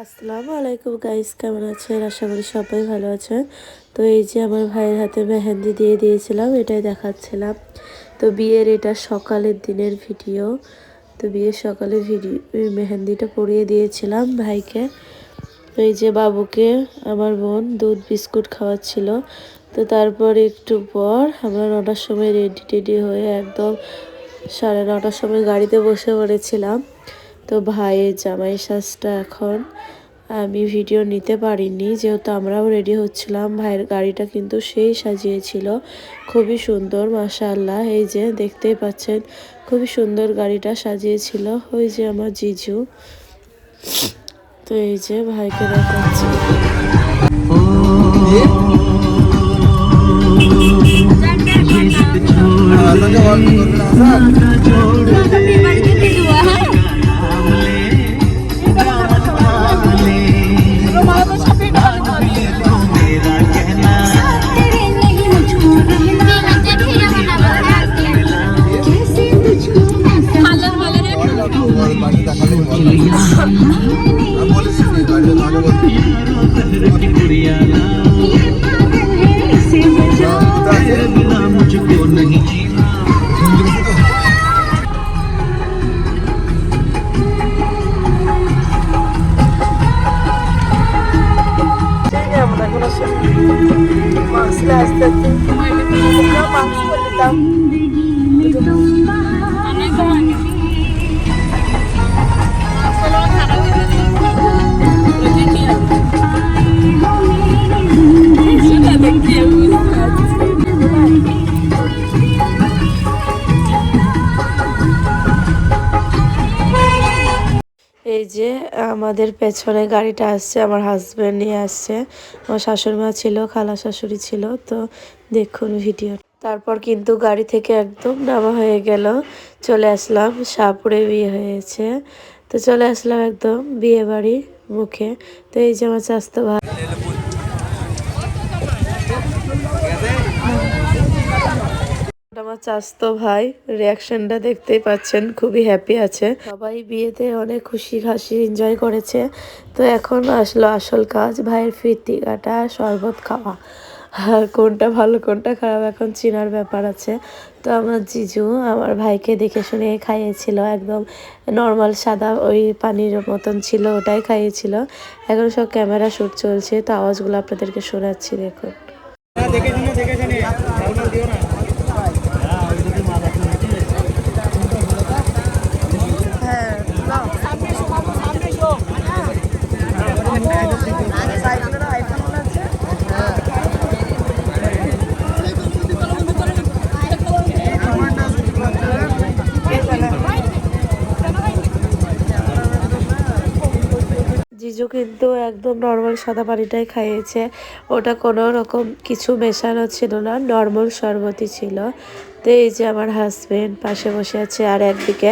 আসসালামু আলাইকুম গাইস, কেমন আছেন? আশা করি সবাই ভালো আছেন। তো এই যে আমার ভাইয়ের হাতে মেহেন্দি দিয়ে দিয়েছিলাম, এটাই দেখাচ্ছিলাম। তো বিয়ের এটা সকালের দিনের ভিডিও। তো বিয়ের সকালের ভিডিও মেহেন্দিটা পরিয়ে দিয়েছিলাম ভাইকে। তো এই যে বাবুকে আমার বোন দুধ বিস্কুট খাওয়াচ্ছিল। তো তারপর একটু পর আমরা 9টার সময় রেডি টেডি হয়ে একদম 9:30টার সময় গাড়িতে বসে পড়েছিলাম। তো ভাইয়ের জামাই সাজটা এখন আমি ভিডিও নিতে পারিনি, যেহেতু আমরাও রেডি হচ্ছিলাম। ভাইয়ের গাড়িটা কিন্তু সেই সাজিয়েছিল, খুবই সুন্দর মাশাআল্লাহ। এই যে দেখতেই পাচ্ছেন খুবই সুন্দর গাড়িটা সাজিয়েছিল। ওই যে আমার জিজু। তো এই যে ভাইকে দেখাচ্ছি। এই যে আমাদের পেছনে গাড়িটা আসছে, আমার হাজবেন্ড নিয়ে আসছে। আমার শাশুড়ি মা ছিল, খালা শাশুড়ি ছিল। তো দেখুন ভিডিও। তারপর কিন্তু গাড়ি থেকে একদম নামা হয়ে গেল, চলে আসলাম। শাহপুরে বিয়ে হয়েছে, তো চলে আসলাম একদম বিয়ে বাড়ি মুখে। তো এই যে আমার চাস্তো ভাই, আমার চাস্তো ভাই রিয়াকশনটা দেখতেই পাচ্ছেন, খুবই হ্যাপি আছে। সবাই বিয়েতে অনেক খুশি হাসি এনজয় করেছে। তো এখন আসলো আসল কাজ, ভাইয়ের ফিরতি কাটা, শরবত খাওয়া। আর কোনটা ভালো কোনটা খারাপ এখন চেনার ব্যাপার আছে। তো আমার জিজু আমার ভাইকে দেখে শুনে খাইয়েছিল, একদম নর্মাল সাদা ওই পানির মতন ছিল, ওটাই খাইয়েছিল। এখন সব ক্যামেরা শ্যুট চলছে, তো আওয়াজগুলো আপনাদেরকে শোনাচ্ছি, দেখুন। জিজু কিন্তু একদম নর্মাল সাদা পানিটাই খাইয়েছে, ওটা কোনো রকম কিছু মেশানো ছিল না, নর্মাল শরবতই ছিল। তো এই যে আমার হাজবেন্ড পাশে বসে আছে, আর একদিকে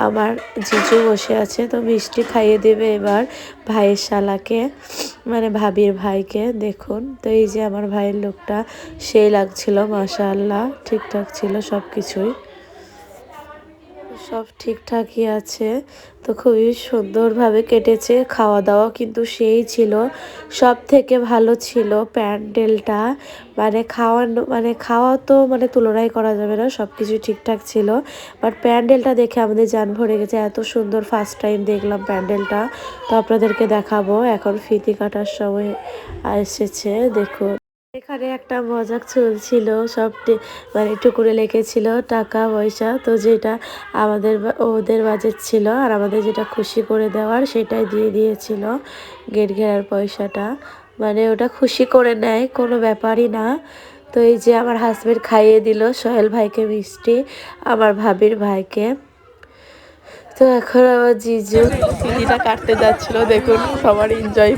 আমার জিজু বসে আছে। তো মিষ্টি খাইয়ে দেবে এবার ভাইয়ের শালাকে, মানে ভাবির ভাইকে, দেখুন। তো এই যে আমার ভাইয়ের লোকটা সেই লাগছিল মাশাআল্লাহ, ঠিকঠাক ছিল সব কিছুই, সব ঠিকঠাকই আছে। তো খুবই সুন্দরভাবে কেটেছে, খাওয়া দাওয়া কিন্তু সেই ছিল, সব থেকে ভালো ছিল প্যান্ডেলটা। মানে খাওয়া তো মানে তুলনাই করা যাবে না, সব কিছু ঠিকঠাক ছিল। বাট প্যান্ডেলটা দেখে আমাদের জান ভরে গেছে, এত সুন্দর, ফার্স্ট টাইম দেখলাম প্যান্ডেলটা। তো আপনাদেরকে দেখাবো এখন ফিতি কাটার সময় এসেছে, দেখুন। এখানে একটা মজাক চলছিল, সব মানে টুকুরে লেগেছিল টাকা পয়সা। তো যেটা ওদের বাজেট ছিল, আর আমাদের যেটা খুশি করে দেওয়ার সেটাই দিয়ে দিয়েছিল, গেট ঘেরার পয়সাটা। মানে ওটা খুশি করে নেয়, কোনো ব্যাপারই না। তো এই যে আমার হাজবেন্ড খাইয়ে দিল সোহেল ভাইকে মিষ্টি, আমার ভাবির ভাইকে। তো এখন আমার জিজু ফিতিটা কাটতে যাচ্ছিল, দেখুন সবার এনজয়।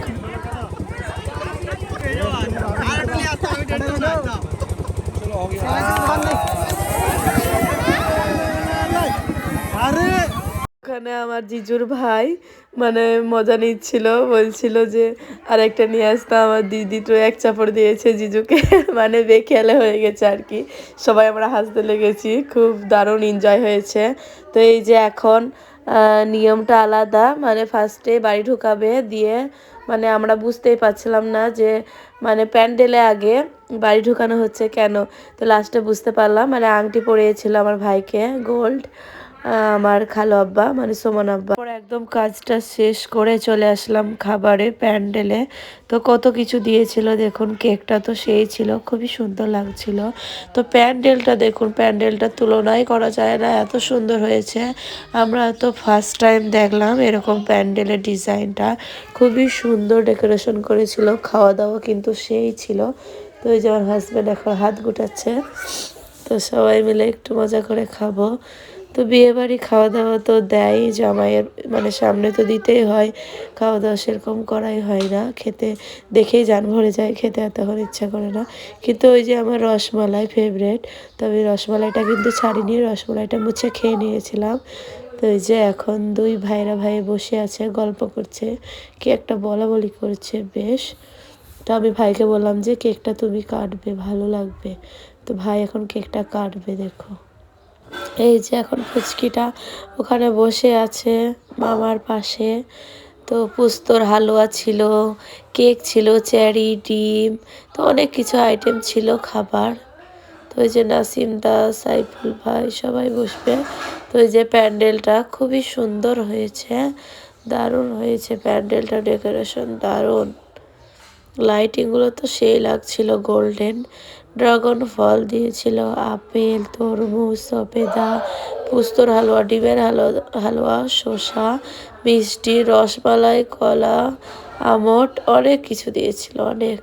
ওখানে আমার জিজুর ভাই মানে মজা নিচ্ছিল, বলছিল যে আরেকটা নিয়ে আসতো। আমার দিদি তো এক চাপড় দিয়েছে জিজুকে, মানে বেখেয়ালে হয়ে গেছে আর কি। সবাই আমরা হাসতে লেগেছি, খুব দারুণ এনজয় হয়েছে। তো এই যে এখন নিয়মটা আলাদা, মানে ফার্স্টে বাড়ি ঢুকাবে, দিয়ে মানে আমরা বুঝতেই পারছিলাম না যে মানে প্যান্ডেলে আগে বাড়ি ঢুকানো হচ্ছে কেন। তো লাস্টে বুঝতে পারলাম, মানে আংটি পরিয়েছিল আমার ভাইকে গোল্ড, আমার খালো আব্বা মানে সুমন আব্বা। পরে একদম কাজটা শেষ করে চলে আসলাম খাবারের প্যান্ডেলে। তো কত কিছু দিয়েছিল দেখুন, কেকটা তো সেই ছিল, খুবই সুন্দর লাগছিল। তো প্যান্ডেলটা দেখুন, প্যান্ডেলটা তুলনাই করা যায় না, এত সুন্দর হয়েছে। আমরা তো ফার্স্ট টাইম দেখলাম এরকম প্যান্ডেলের ডিজাইনটা, খুবই সুন্দর ডেকোরেশন করেছিল। খাওয়া দাওয়া কিন্তু সেই ছিল। তো এই যে আমার হাজব্যান্ড এখন হাত গুটাচ্ছে, তো সবাই মিলে একটু মজা করে খাবো। তো বিয়েবাড়ি খাওয়া দাওয়া তো দেয় জামাইয়ের মানে সামনে, তো দিতেই হয়। খাওয়া দাওয়া সেরকম করাই হয় না, খেতে দেখেই জান ভরে যায়, খেতে এতক্ষণ ইচ্ছা করে না। কিন্তু ওই যে আমার রসমালাই ফেভারেট, তো আমি রসমালাইটা কিন্তু ছাড়িনি, রসমালাইটা মুছে খেয়ে নিয়েছিলাম। তো এই যে এখন দুই ভাইরা ভাই বসে আছে, গল্প করছে, কি একটা বলা বলি করছে বেশ। তো আমি ভাইকে বললাম যে কেকটা তুমি কাটবে, ভালো লাগবে। তো ভাই এখন কেকটা কাটবে, দেখো। এই যে এখন ফুচকিটা ওখানে বসে আছে মামার পাশে। তো পোস্তর হালুয়া ছিল, কেক ছিল, চেরি, ডিম, তো অনেক কিছু আইটেম ছিল খাবার। তো ওই যে নাসিম দা, সাইফুল ভাই সবাই বসবে। তো ওই যে প্যান্ডেলটা খুবই সুন্দর হয়েছে, দারুণ হয়েছে প্যান্ডেলটা, ডেকোরেশন দারুণ। লাইটিংগুলো তো সেই লাগছিল, গোল্ডেন। ড্রাগন ফল দিয়েছিল, আপেল, তরমুজ, সবেদা, পুস্তর হালুয়া, ডিমের হালুয়া, শসা, মিষ্টি, রসমালাই, কলা, আমট, অনেক কিছু দিয়েছিল, অনেক।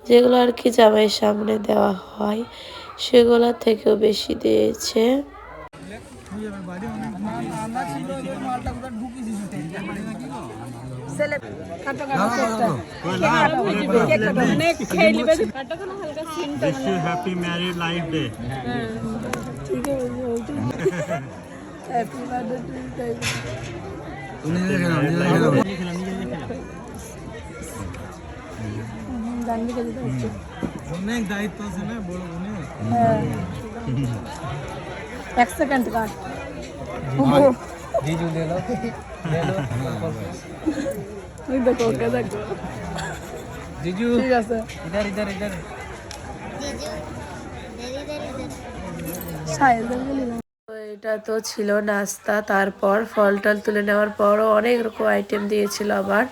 যেগুলো আর কি জামাইয়ের সামনে দেওয়া হয় সেগুলোর থেকেও বেশি দিয়েছে। Happy married life day. অনেক দায়িত্ব আছে না বড় বোনে। এক সেকেন্ড কাট জিজু ले लो ওই দেখো, ওকে দেখো। जीजू ঠিক আছে, इधर इधर इधर সাইলেন্ট গেলি না। তো এটা তো ছিল নাস্তা, তারপর ফল টল তুলে নেওয়ার পরও অনেক রকম আইটেম দিয়েছিল। আবার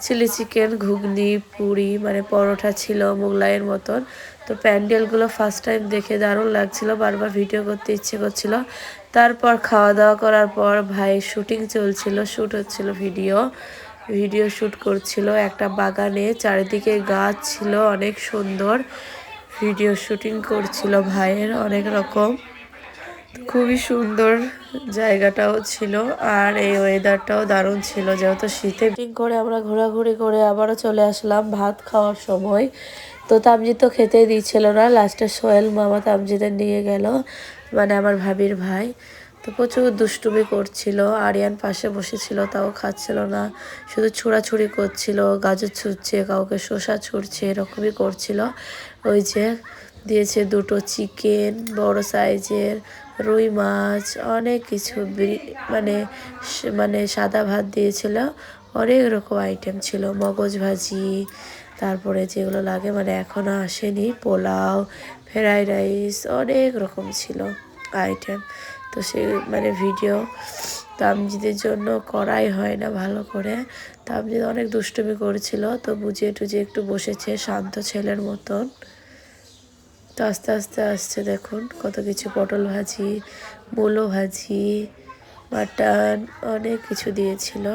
চিলি চিকেন, ঘুগনি, পুরি, মানে পরোটা ছিল মোগলাইয়ের মতন। তো প্যান্ডেলগুলো ফার্স্ট টাইম দেখে দারুণ লাগছিল, বারবার ভিডিও করতে ইচ্ছে করছিল। তারপর খাওয়া দাওয়া করার পর ভাই শুটিং চলছিল, শ্যুট হচ্ছিল, ভিডিও শ্যুট করছিল একটা বাগানে, চারিদিকে গাছ ছিল অনেক সুন্দর, ভিডিও শুটিং করছিল ভাইয়ের অনেক রকম। খুবই সুন্দর জায়গাটাও ছিল, আর এই ওয়েদারটাও দারুণ ছিল, যেহেতু শীতে করে আমরা ঘোরাঘুরি করে আবারও চলে আসলাম ভাত খাওয়ার সময়। তো তামজিৎ তো খেতেই দিচ্ছিল না, লাস্টে সোহেল মামা তামজিদের নিয়ে গেল, মানে আমার ভাবির ভাই। তো প্রচুর দুষ্টুমি করছিল, আরিয়ান পাশে বসেছিল, তাও খাচ্ছিল না, শুধু ছোড়াছুড়ি করছিল, গাজর ছুঁড়ছে, কাউকে শসা ছুঁড়ছে, এরকমই করছিল। ওই যে দিয়েছে দুটো চিকেন, বড় সাইজের রুই মাছ, অনেক কিছু, মানে মানে সাদা ভাত দিয়েছিল, অনেক রকম আইটেম ছিল, মগজ ভাজি, তারপরে যেগুলো লাগে মানে এখনও আসেনি, পোলাও, ফ্রাইড রাইস, অনেক রকম ছিল আইটেম। তো সে মানে ভিডিও তামজিদের জন্য করাই হয় না ভালো করে, তামজিদ অনেক দুষ্টুমি করেছিল, তো বুঝিয়ে টুজিয়ে একটু বসেছে শান্ত ছেলের মতন। তো আস্তে আস্তে আসছে, দেখুন কত কিছু, পটল ভাজি, মূলো ভাজি, মাটন, অনেক কিছু দিয়েছিল,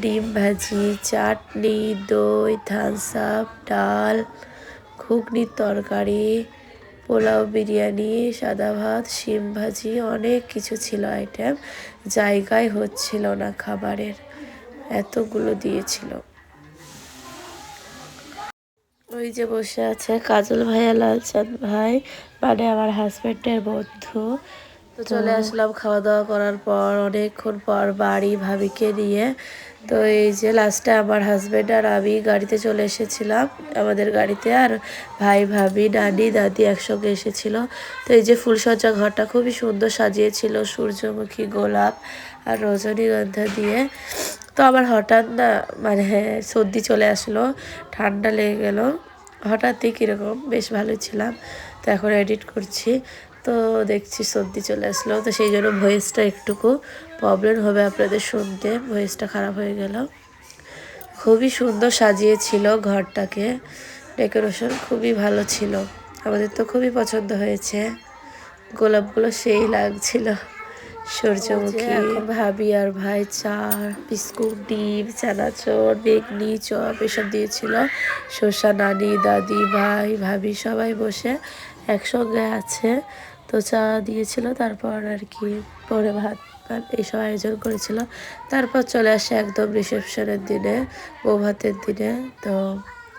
ডিম ভাজি, চাটনি, দই, থামস আপ, ডাল, ঘুগনির তরকারি, পোলাও, বিরিয়ানি, সাদা ভাত, শিম ভাজি, অনেক কিছু ছিল আইটেম, জায়গায় হচ্ছিল না খাবারের, এতগুলো দিয়েছিল। ওই যে বসে আছে কাজল ভাইয়া, লালচাঁদ ভাই, মানে আমার হাজব্যান্ডের বন্ধু। তো চলে আসলাম খাওয়া দাওয়া করার পর, অনেকক্ষণ পর বাড়ি ভাবিকে নিয়ে। তো এই যে লাস্টে আমার হাজব্যান্ড আর আমি গাড়িতে চলে এসেছিলাম, আমাদের গাড়িতে, আর ভাই, ভাবি, নানি, দাদি একসঙ্গে এসেছিল। তো এই যে ফুলসজ্জা ঘরটা খুবই সুন্দর সাজিয়েছিল, সূর্যমুখী, গোলাপ, আর রজনীগন্ধা দিয়ে। তো আমার হঠাৎ না মানে সর্দি চলে আসলো, ঠান্ডা লেগে গেল হঠাৎই, কীরকম বেশ ভালো ছিলাম। তো এখন এডিট করছি, তো দেখছি সর্দি চলে আসলো, তো সেই জন্য ভয়েসটা একটুকু প্রবলেম হবে আপনাদের শুনতে, ভয়েসটা খারাপ হয়ে গেল। খুবই সুন্দর সাজিয়েছিল ঘরটাকে, ডেকোরেশন খুবই ভালো ছিল, আমাদের তো খুবই পছন্দ হয়েছে। গোলাপগুলো সেই লাগছিল, সূর্যমুখী। এখন ভাবি আর ভাই চা, বিস্কুট, ডিম, চানাচুর, বেগনি, চপ এসব দিয়েছিল। শসা নানি, দাদি, ভাই, ভাবি সবাই বসে একসঙ্গে আছে, তো চা দিয়েছিল। তারপর আর কি পরে ভাত এইসব আয়োজন করেছিল। তারপর চলে আসে একদম রিসেপশনের দিনে, বৌভাতের দিনে। তো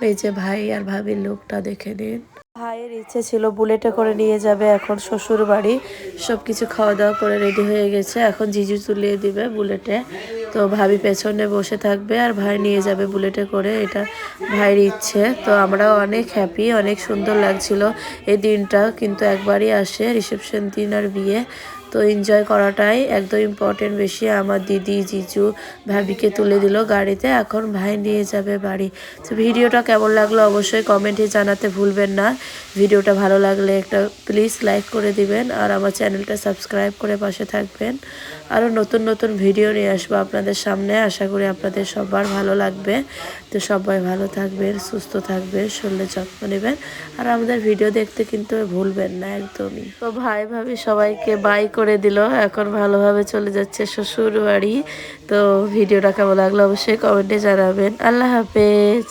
এই যে ভাই আর ভাবির লোকটা দেখে নিন। ভাইয়ের ইচ্ছে ছিল বুলেটে করে নিয়ে যাবে এখন শ্বশুর বাড়ি, সব কিছু খাওয়া দাওয়া করে রেডি হয়ে গেছে, এখন জিজু তুলিয়ে দিবে বুলেটে। তো ভাবি পেছনে বসে থাকবে আর ভাই নিয়ে যাবে বুলেটে করে, এটা ভাইয়ের ইচ্ছে। তো আমরাও অনেক হ্যাপি, অনেক সুন্দর লাগছিল এই দিনটা, কিন্তু একবারই আসে রিসেপশন দিন আর বিয়ে, তো এনজয় করাটাই একদম ইম্পর্টেন্ট বেশি। আমার দিদি, জিজু, ভাবিকে তুলে দিল গাড়িতে, এখন ভাই নিয়ে যাবে বাড়ি। তো ভিডিওটা কেমন লাগলো অবশ্যই কমেন্টে জানাতে ভুলবেন না। ভিডিওটা ভালো লাগলে একটা প্লিজ লাইক করে দিবেন, আর আমার চ্যানেলটা সাবস্ক্রাইব করে পাশে থাকবেন। আরও নতুন নতুন ভিডিও নিয়ে আসবো আপনাদের সামনে, আশা করি আপনাদের সবার ভালো লাগবে। তো সবাই ভালো থাকবেন, সুস্থ থাকবেন, শরীরের যত্ন নেবেন, আর আমাদের ভিডিও দেখতে কিন্তু ভুলবেন না একদমই। তো ভাই ভাবি সবাইকে বাই করে দিল, এখন ভালোভাবে চলে যাচ্ছে শ্বশুর বাড়ি। তো ভিডিওটা কেমন লাগলো অবশ্যই কমেন্টে জানাবেন। আল্লাহ হাফেজ।